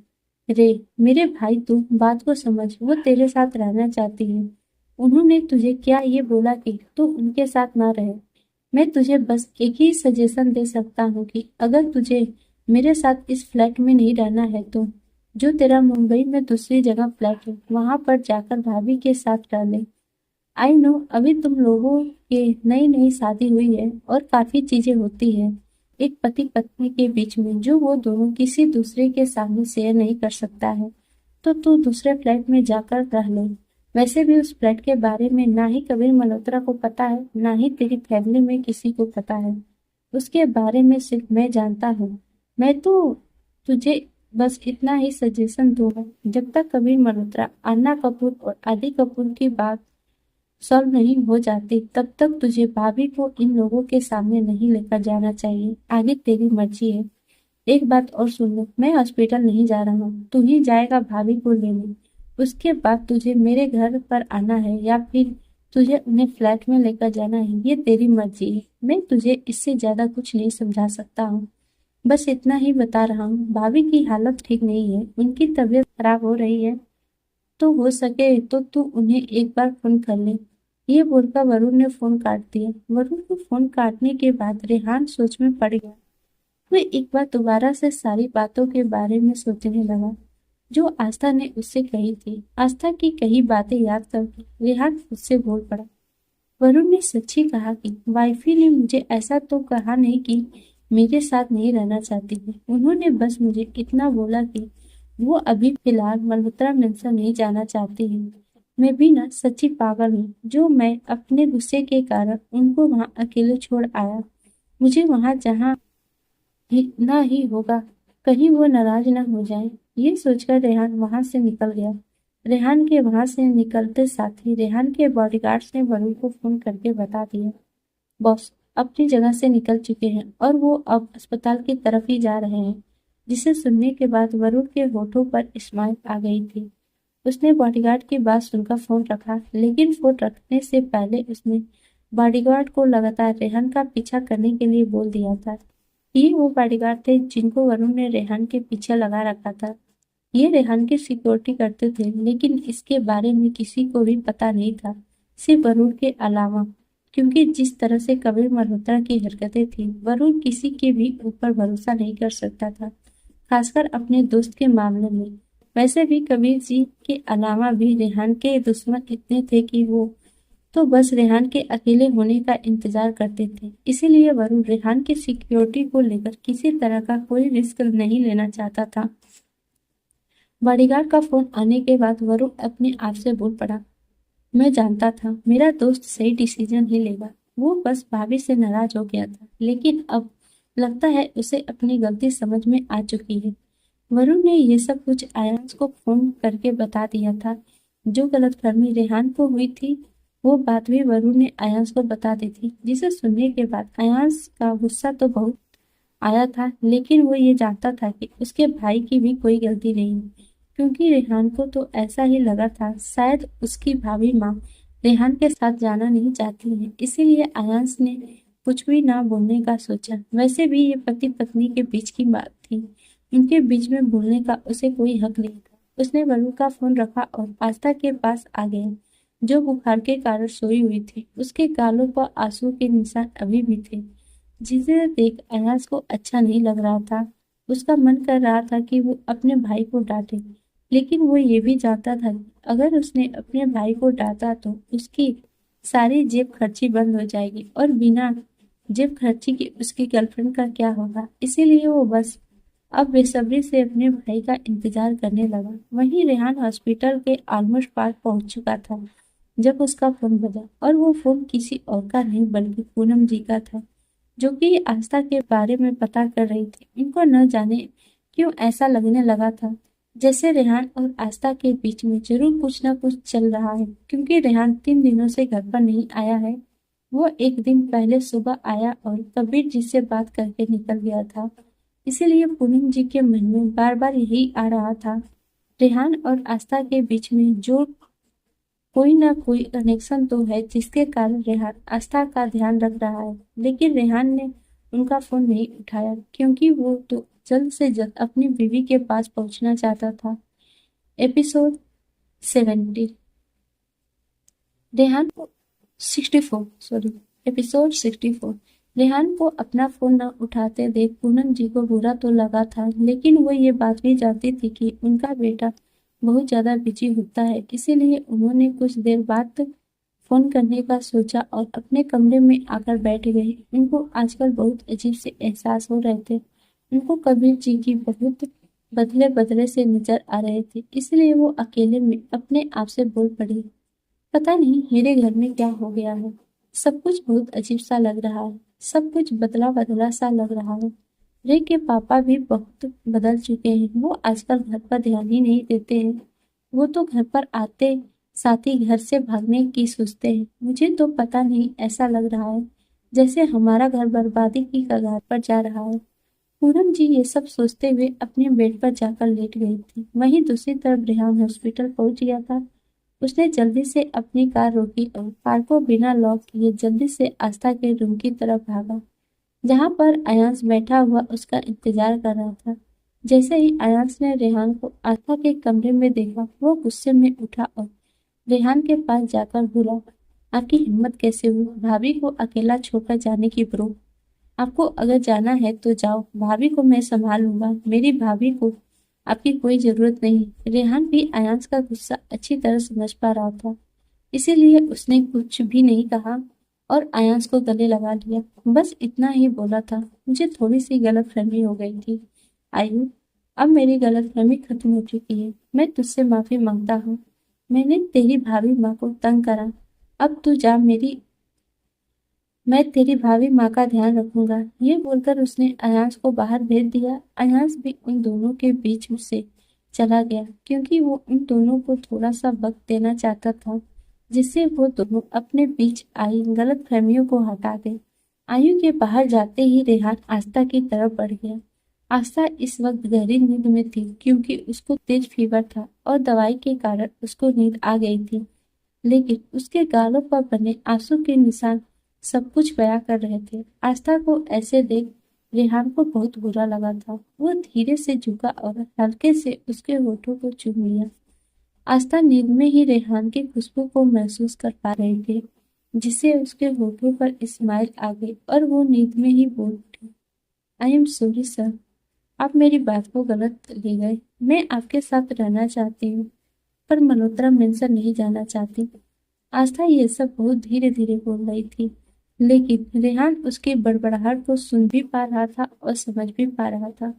[SPEAKER 1] रे मेरे भाई, तू बात को समझ, वो तेरे साथ रहना चाहती है। उन्होंने तुझे क्या ये बोला कि तू उनके साथ ना रहे। मैं तुझे बस एक ही सजेशन दे सकता हूँ कि अगर तुझे मेरे साथ इस फ्लैट में नहीं रहना है तो जो तेरा मुंबई में दूसरी जगह फ्लैट है वहां पर जाकर भाभी के साथ रह ले। आई नो अभी तुम लोगों के नई नई शादी हुई है और काफी चीजें होती है एक पति पत्नी के बीच में जो वो दोनों किसी दूसरे के सामने शेयर नहीं कर सकता है। तो तू दूसरे फ्लैट में जाकर रह ले। वैसे भी उस फ्लैट के बारे में ना ही कबीर मल्होत्रा को पता है ना ही तेरी फैमिली में किसी को पता है। उसके बारे में सिर्फ मैं जानता हूँ। मैं तो तुझे बस इतना ही सजेशन दूंगा, जब तक कबीर मल्होत्रा, अन्ना कपूर और आदि कपूर की बात सॉल्व नहीं हो जाती तब तक तुझे भाभी को इन लोगों के सामने नहीं लेकर जाना चाहिए। आगे तेरी मर्जी है। एक बात और सुन लो, मैं हॉस्पिटल नहीं जा रहा हूँ, तू ही जाएगा भाभी को लेने। उसके बाद तुझे मेरे घर पर आना है या फिर तुझे उन्हें फ्लैट में लेकर जाना है, ये तेरी मर्जी है। मैं तुझे इससे ज्यादा कुछ नहीं समझा सकता हूँ। बस इतना ही बता रहा हूँ। भाभी की हालत ठीक नहीं है, उनकी तबीयत खराब हो रही है। तो हो सके तो तू उन्हें एक बार फोन कर ले। ये बोलकर वरुण ने फोन काट दिया। वरुण को फोन काटने के बाद रेहान सोच में पड़ गया। वह एक बार दोबारा से सारी बातों के बारे में सोचने लगा जो आस्था ने उससे कही थी। आस्था की कही बातें याद करके रेहान उससे बोल पड़ा। वरुण ने सच्ची कहा कि वाइफी ने मुझे ऐसा तो कहा नहीं कि मेरे साथ नहीं रहना चाहती है। उन्होंने बस मुझे इतना बोला कि वो अभी फिलहाल मल्होत्रा मेंशन नहीं जाना चाहती है। मैं भी ना सच्ची पागल हूँ जो मैं अपने गुस्से के कारण उनको वहां अकेले छोड़ आया। मुझे वहां जहाँ ना ही होगा, कहीं वो नाराज ना हो जाए। ये सोचकर रेहान वहां से निकल गया। रेहान के वहां से निकलते साथ ही रेहान के बॉडीगार्ड्स ने वरुण को फोन करके बता दिया, बॉस अपनी जगह से निकल चुके हैं और वो अब अस्पताल की तरफ ही जा रहे हैं। जिसे सुनने के बाद वरुण के होठों पर स्माइल आ गई थी। उसने बॉडीगार्ड की बात सुनकर फोन रखा, लेकिन फोन रखने से पहले उसने बॉडीगार्ड को लगातार रेहान का पीछा करने के लिए बोल दिया था। ये वो बॉडीगार्ड थे जिनको वरुण ने रेहान के पीछे लगा रखा था। ये रेहान की सिक्योरिटी करते थे, लेकिन इसके बारे में किसी को भी पता नहीं था, सिर्फ वरुण के अलावा। क्योंकि जिस तरह से कबीर मल्होत्रा की हरकतें थी, वरुण किसी के भी ऊपर भरोसा नहीं कर सकता था, खासकर अपने दोस्त के मामले में। वैसे भी कबीर जी के अलावा भी रेहान के दुश्मन इतने थे कि वो तो बस रेहान के अकेले होने का इंतजार करते थे। इसीलिए वरुण रेहान की सिक्योरिटी को लेकर किसी तरह का कोई रिस्क नहीं लेना चाहता था। बॉडीगार्ड का फोन आने के बाद वरुण अपने आप से बोल पड़ा, मैं जानता था मेरा दोस्त सही डिसीजन ही लेगा। वो बस भाभी से नाराज हो गया था, लेकिन अब लगता है उसे अपनी गलती समझ में आ चुकी है। वरुण ने ये सब कुछ आयांश को फोन करके बता दिया था। जो गलतफहमी रेहान को हुई थी वो बात भी वरुण ने आयांश को बता दी थी, जिसे सुनने के बाद आयांश का गुस्सा तो बहुत आया था, लेकिन वो ये जानता था कि उसके भाई की भी कोई गलती नहीं, क्योंकि रेहान को तो ऐसा ही लगा था शायद उसकी भाभी माँ रेहान के साथ जाना नहीं चाहती है। इसीलिए आयांश ने कुछ भी ना बोलने का सोचा। वैसे भी ये पति पत्नी के बीच की बात थी, उनके बीच में बोलने का उसे कोई हक नहीं था। उसने वरुण का फोन रखा और आस्था के पास आ गया, जो बुखार के कारण सोई हुई थी। उसके गालों पर आंसू के निशान अभी भी थे, जिसे देख अयाज को अच्छा नहीं लग रहा था। उसका मन कर रहा था कि वो अपने भाई को डांटे, लेकिन वो ये भी जानता था कि अगर उसने अपने भाई को डांटा तो उसकी सारी जेब खर्ची बंद हो जाएगी और बिना जेब खर्ची के उसकी गर्लफ्रेंड का क्या होगा। इसीलिए वो बस अब बेसब्री से अपने भाई का इंतजार करने लगा। वहीं रेहान हॉस्पिटल के ऑलमोस्ट पास पहुंच चुका था जब उसका फोन बजा, और वो फोन किसी और का नहीं बल्कि पूनम जी का था, जो कि आस्था के बारे में पता कर रही थी। इनको न जाने क्यों ऐसा लगने लगा था जैसे रेहान और आस्था के बीच में जरूर कुछ न कुछ चल रहा है, क्योंकि रेहान 3 दिनों से घर पर नहीं आया है। वो एक दिन पहले सुबह आया और कबीर जी से बात करके निकल गया था। इसीलिए पूनम जी के मन में बार बार यही आ रहा था, रेहान और आस्था के बीच में जो कोई ना कोई कनेक्शन तो है जिसके कारण रेहान आस्था का ध्यान रख रहा है, लेकिन रेहान ने उनका फोन नहीं उठाया क्योंकि वो तो जल्द से जल्द अपनी बीवी के पास पहुंचना चाहता था। एपिसोड 70। रेहान को 64 सॉरी एपिसोड 64। रेहान को अपना फोन न उठाते देख पूनम जी को बुरा तो लगा था, लेकिन वो ये बात भी जानती थी कि उनका बेटा बहुत ज्यादा बिजी होता है, इसीलिए उन्होंने कुछ देर बाद फोन करने का सोचा और अपने कमरे में आकर बैठ गए। उनको आजकल बहुत अजीब से एहसास हो रहे थे। उनको कबीर जी की बहुत बदले बदले से नजर आ रहे थे, इसलिए वो अकेले में अपने आप से बोल पड़ी, पता नहीं मेरे घर में क्या हो गया है। सब कुछ बहुत अजीब सा लग रहा है, सब कुछ बदला बदला सा लग रहा है। रे के पापा भी बहुत बदल चुके हैं, वो आजकल घर पर ध्यान ही नहीं देते हैं। वो तो घर पर आते साथ ही घर से भागने की सोचते हैं। मुझे तो पता नहीं, ऐसा लग रहा है जैसे हमारा घर बर्बादी की कगार पर जा रहा है। पूनम जी ये सब सोचते हुए अपने बेड पर जाकर लेट गई थी। वहीं दूसरी तरफ रेहान हॉस्पिटल पहुंच गया था। उसने जल्दी से अपनी कार रोकी और कार को बिना लॉक किए जल्दी से आस्था के रूम की तरफ भागा, जहां पर अयांश बैठा हुआ उसका इंतजार कर रहा था। जैसे ही अयांश ने रेहान को आस्था के कमरे में देखा, वो गुस्से में उठा और रेहान के पास जाकर बोला, आपकी हिम्मत कैसे हुई भाभी को अकेला छोड़कर जाने की ब्रो? आपको अगर जाना है तो जाओ, भाभी को मैं संभाल लूंगा। मेरी भाभी को आपकी कोई जरूरत नहीं। रेहान भी अयांश का गुस्सा अच्छी तरह समझ पा रहा था, इसीलिए उसने कुछ भी नहीं कहा और अयांश को गले लगा लिया। बस इतना ही बोला था, मुझे थोड़ी सी गलतफहमी हो गई थी आयु, अब मेरी गलतफहमी खत्म हो चुकी है। मैं तुझसे माफी मांगता हूँ, मैंने तेरी भाभी माँ को तंग करा। अब तू जा, मैं तेरी भाभी माँ का ध्यान रखूंगा। ये बोलकर उसने अयांश को बाहर भेज दिया। अयांश भी उन दोनों के बीच से चला गया क्योंकि वो उन दोनों को थोड़ा सा वक्त देना चाहता था, जिससे वो दोनों अपने बीच आई गलतफहमियों को हटा दे। आयु के बाहर जाते ही रेहान आस्था की तरफ बढ़ गया। आस्था इस वक्त गहरी नींद में थी क्योंकि उसको तेज फीवर था और दवाई के कारण उसको नींद आ गई थी, लेकिन उसके गालों पर बने आंसू के निशान सब कुछ बयां कर रहे थे। आस्था को ऐसे देख रेहान को बहुत बुरा लगा था। वो धीरे से झुका और हल्के से उसके होठों को चूम लिया। आस्था नींद में ही रेहान की खुशबू को महसूस कर पा रही थी, जिससे उसके होठों पर स्माइल आ गई और वो नींद में ही बोल उठी, आई एम सॉरी सर, आप मेरी बात को गलत ले गए। मैं आपके साथ रहना चाहती हूँ, पर मल्होत्रा मेंशन नहीं जाना चाहती। आस्था ये सब बहुत धीरे धीरे बोल रही थी, लेकिन रेहान उसकी बड़बड़ाहट को सुन भी पा रहा था और समझ भी पा रहा था।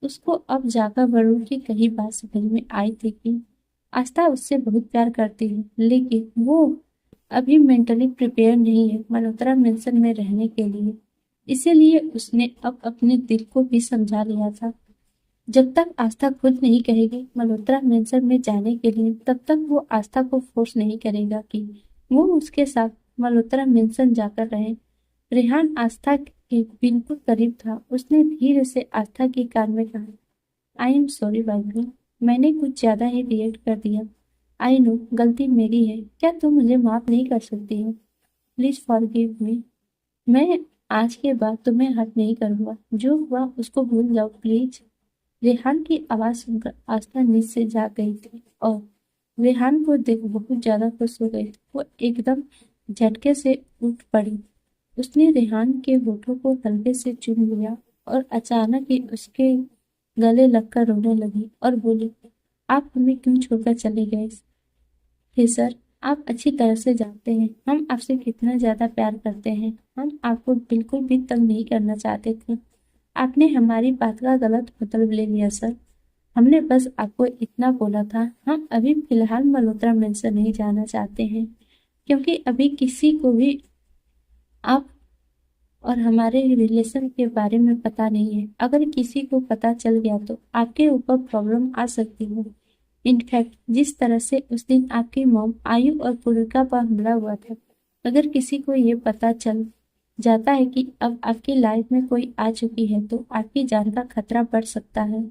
[SPEAKER 1] उसको अब जाकर वरुण की कही बात समझ में आई थी कि आस्था उससे बहुत प्यार करती है, लेकिन वो अभी मेंटली प्रिपेयर नहीं है मल्होत्रा मेंशन में रहने के लिए। इसीलिए उसने अब अपने दिल को भी समझा लिया था। जब तक आस्था खुद नहीं कहेगी मल्होत्रा मेंशन में जाने के लिए, तब तक वो आस्था को फोर्स नहीं करेगा कि वो उसके साथ मल्होत्रा मेंशन जाकर रहे। रेहान आस्था के बिल्कुल करीब था। उसने धीरे से आस्था के कान में कहा, आई एम सॉरी बाबू, मैंने कुछ ज्यादा ही रिएक्ट कर दिया। आई नो गलती मेरी है, क्या तुम मुझे माफ नहीं कर सकती हो? Please forgive me. मैं आज के बाद तुम्हें हर्ट नहीं करूंगा। जो हुआ उसको भूल जाओ प्लीज। रेहान की आवाज सुनकर आस्था नींद से जाग गई थी और रेहान को देख बहुत ज्यादा खुश हो गई थी। वो एकदम झटके से उठ पड़ी। उसने रेहान के होठों को हल्के से चूम लिया और अचानक ही उसके गले लगकर रोने लगी और बोली, आप हमें क्यों छोड़कर चले गए? हे सर, आप अच्छी तरह से जानते हैं हम आपसे कितना ज्यादा प्यार करते हैं। हम आपको बिल्कुल भी तंग नहीं करना चाहते थे। आपने हमारी बात का गलत मतलब ले लिया सर। हमने बस आपको इतना बोला था। हम अभी फिलहाल मल्होत्रा मेंशन नहीं जाना चाहते हैं क्योंकि अभी किसी को भी आप और हमारे रिलेशन के बारे में पता नहीं है। अगर किसी को पता चल गया तो आपके ऊपर प्रॉब्लम आ सकती है। इनफैक्ट जिस तरह से उस दिन आपकी मॉम आयु और पूर्विका पर हमला हुआ था, अगर किसी को ये पता चल जाता है कि अब आपकी लाइफ में कोई आ चुकी है तो आपकी जान का खतरा बढ़ सकता है।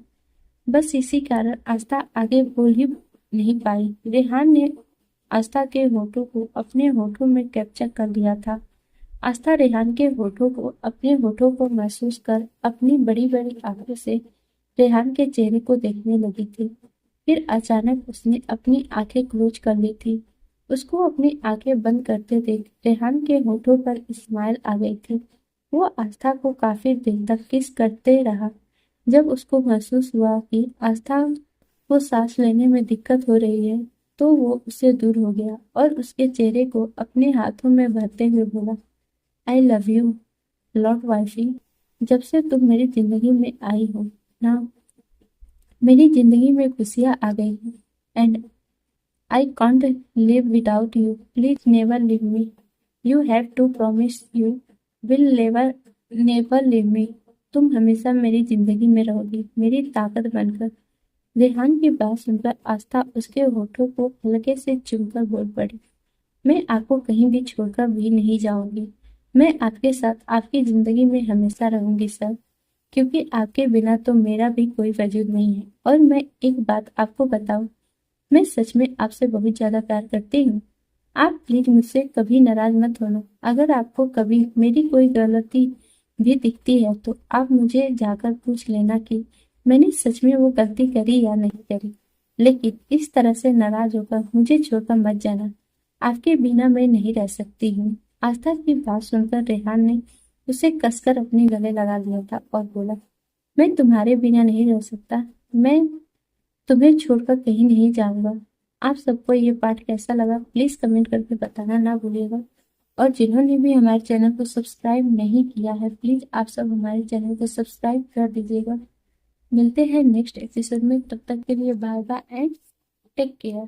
[SPEAKER 1] बस इसी कारण आस्था आगे बोल ही नहीं पाई। रेहान ने आस्था के होठों को अपने होठों में कैप्चर कर लिया था। आस्था रेहान के होठों को अपने होठों को महसूस कर अपनी बड़ी बड़ी आंखों से रेहान के चेहरे को देखने लगी थी। फिर अचानक उसने अपनी आंखें क्लोज कर ली थी। उसको अपनी आंखें बंद करते देख रेहान के होठों पर स्माइल आ गई थी। वो आस्था को काफी देर तक किस करते रहा। जब उसको महसूस हुआ कि आस्था को सांस लेने में दिक्कत हो रही है, तो वो उससे दूर हो गया और उसके चेहरे को अपने हाथों में भरते हुए बोला, I love you lot wifey. जब से तुम मेरी जिंदगी में आई हो ना, मेरी जिंदगी में खुशियाँ आ गई हैं। And I can't live without you. Please never leave me. You have to promise you will never never leave me. तुम हमेशा मेरी जिंदगी में रहोगी, मेरी ताकत बनकर। रेहान की बात सुनकर आस्था उसके होठों को हल्के से चूमकर बोल पड़ी, मैं आपको कहीं भी छोड़कर भी नहीं जाऊंगी। मैं आपके साथ आपकी जिंदगी में हमेशा रहूंगी सर, क्योंकि आपके बिना तो मेरा भी कोई वजूद नहीं है। और मैं एक बात आपको बताऊं, मैं सच में आपसे बहुत ज्यादा प्यार करती हूँ। आप प्लीज मुझसे कभी नाराज मत होना। अगर आपको कभी मेरी कोई गलती भी दिखती है तो आप मुझे जाकर पूछ लेना कि मैंने सच में वो गलती करी या नहीं करी। लेकिन इस तरह से नाराज होकर मुझे छोड़कर मत जाना। आपके बिना मैं नहीं रह सकती हूँ। आस्था की बात सुनकर रेहान ने उसे कसकर अपने गले लगा लिया था और बोला, मैं तुम्हारे बिना नहीं रह सकता। मैं तुम्हें छोड़कर कहीं नहीं जाऊंगा। आप सबको ये पाठ कैसा लगा प्लीज कमेंट करके बताना ना भूलिएगा। और जिन्होंने भी हमारे चैनल को सब्सक्राइब नहीं किया है, प्लीज आप सब हमारे चैनल को सब्सक्राइब कर दीजिएगा। मिलते हैं नेक्स्ट एपिसोड में, तब तक के लिए bye bye and take care.